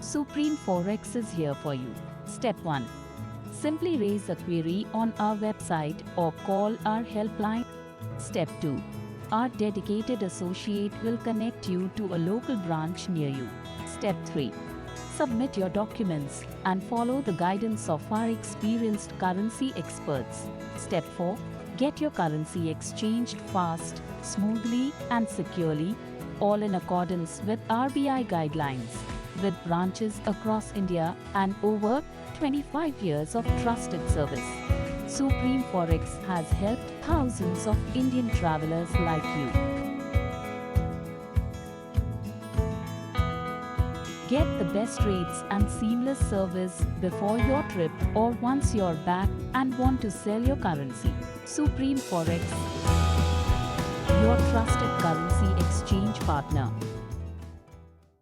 Supreme Forex is here for you. Step 1. Simply raise a query on our website or call our helpline. Step 2. Our dedicated associate will connect you to a local branch near you. Step 3. Submit your documents and follow the guidance of our experienced currency experts. Step 4. Get your currency exchanged fast, smoothly and securely, all in accordance with RBI guidelines. With branches across India and over 25 years of trusted service, Supreme Forex has helped thousands of Indian travelers like you. Get the best rates and seamless service before your trip or once you're back and want to sell your currency. Supreme Forex, your trusted currency exchange partner.